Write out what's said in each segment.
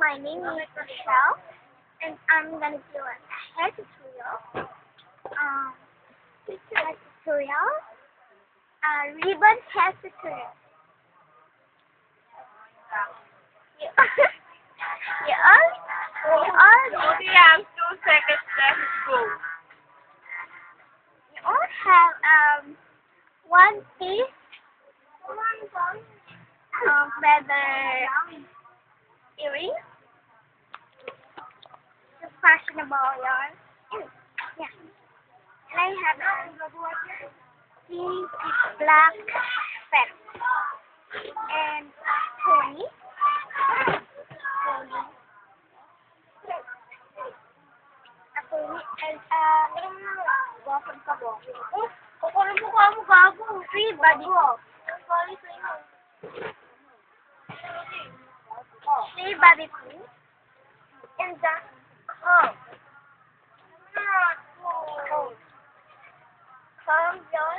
My name is Michelle, and I'm gonna do a hair tutorial. Ribbon hair tutorial. Only have 2 seconds left to go. You all have one piece feather earring. The fashionable yarn. Yeah. And I have pink black pen and pony. And waffle ka mo. Oh, kukunin mo ka mo gago. Free body ko. Sorry sa'yo. Free body ko. And the comb. Comb your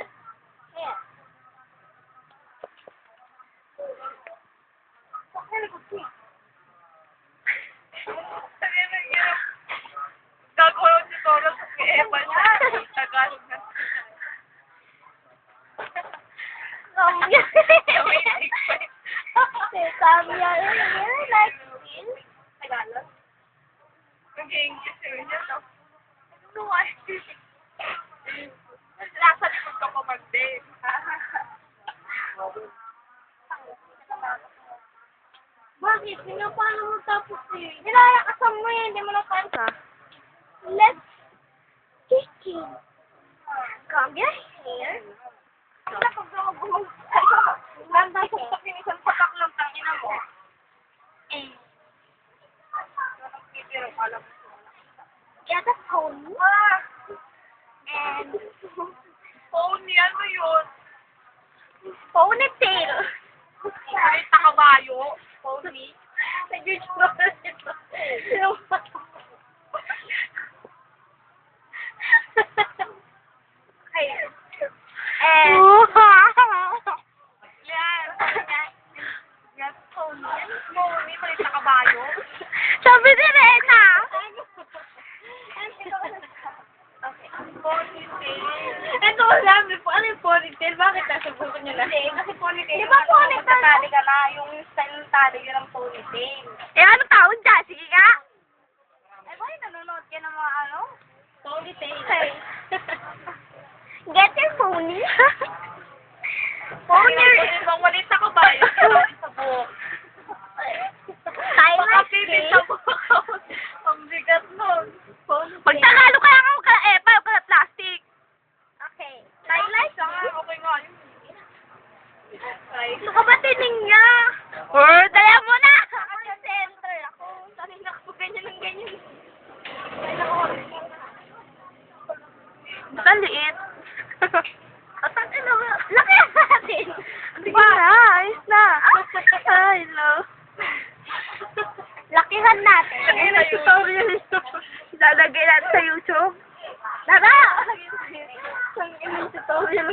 hair. Gagawin si Toro sa Eva siya. Tagalog na. Comb your Comb your hair like this. Tagalog? Mag-English yun yun, no? I don't know why. Nasa likod ka pa mag-date. Bakit? Paano mo tapos eh? Nilalakasan mo eh, hindi mo na kanta. Let's begin. Comb your hair. Ganda sa pakinisan patak ng tangina mo. And Alam mo. get a pony. And Pony, ano yun? ponytail. Ay, takabayo. Pony. Nag-draw na ito. Okay. And Yan. Yan, pony. Pony, may takabayo. sabi ni Rena. Okay. Ponytail. Ito alam, ano yung ponytail? Bakit nasa buko niyo na? Hindi, kasi ponytail. Di ba ponytail? Magtatali ka na, yung style ng tali ka ng ponytail. Eh, ano tawag dyan? Sige nga. Eh, bakit nanonood ka ng mga ano? Ponytail. Okay. Get your pony. Pony. Bang walit sa kabayo. Walit sa buhok. Highlight Makapipit sa buhok. Ang bigat nun. Pag Tagalog kaya ka magkala epa, yung kala plastic. Okay. Highlight. Okay nga yun. Ito ka ba tining niya? Or, dala mo na! Ako sa center. Ako, sanay na ako ganyan ng ganyan. Ba't ang liit? At ang ino mo? Laki natin! Sige na, ayos na. Ay, hello. Lakihan natin. Lagyan na tutorial ito. Lalagay natin sa YouTube. Tara! Ang inang tutorial.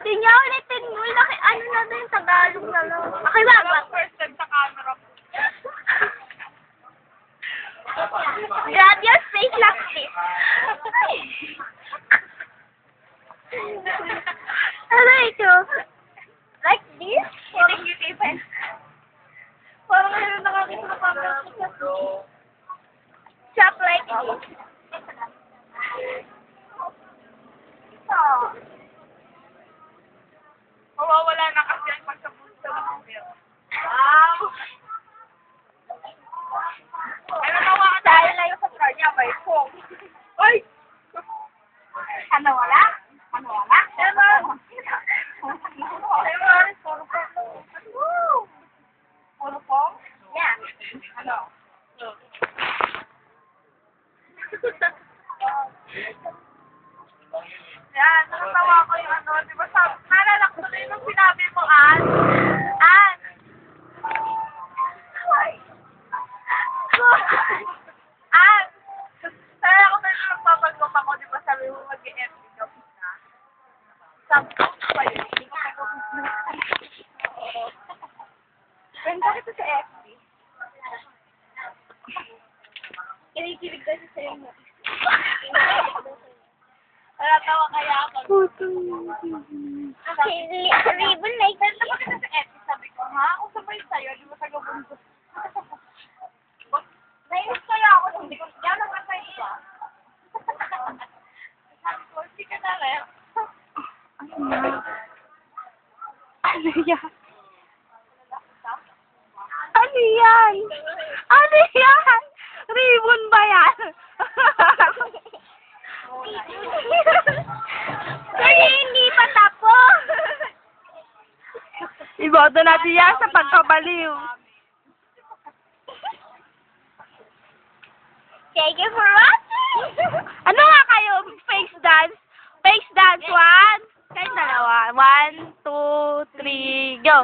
Tingnan ulitin mo. Laki, ano na din yung Tagalog na lang. Okay ba? Walang first time sa camera. Grab your face like this. Ano ito? Like this? Thank you, Stephen. Parang ngayon nakakita na camera. Chop like this. Ito. Mawawala na kasi ang pagkapunta ng camera. Wow! Ano nawa ka dahil na yung sa kanya, may phone. Ay! Ano wala? Ano wala? Diba? Diba? Puro phone. Woo! Puro phone? Yeah. Ano? Yan, natawa ko yung ano, di ba sa, nalala ko tuloy nung sinabi mo, Ann. Ann! Ann! Nalala ko tuloy nung nagpapagkop ako, di ba sabi mo mag-e-MP ka na? Sabi ko, hindi ko pa Kinikilig kasi sa inyo. Natawa kaya ako. Ribbon like Senta ba kita sa Epi? Sabi ko, ha? Kung sabay sa'yo, di ba taga bundok? Nainis kaya ako nung hindi ko siya naman sa iba. Sabi ko, hindi ka na rin. Ano yan? Ano yan? Ano yan? Ribbon ba yan? Kasi hindi pa tapos. Iboto natin yan sa pagkabaliw. Thank you for watching. Ano nga kayo? Face dance? Face dance, 1. Kahit dalawa. 1, 2, 3, go.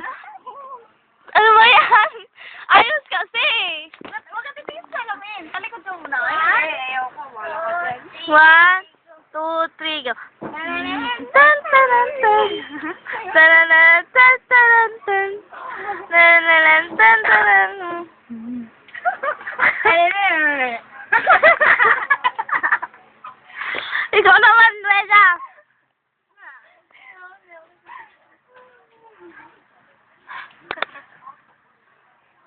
Ano ba yan? Ayos kasi. Huwag ka titigil sa alamin. Talikod ko muna. Ay, ayoko. Wala ko dyan. 1, 2, 3, go. Tan taran tan. Tararan tan taran tan. Tararan tan taran. Ikaw naman.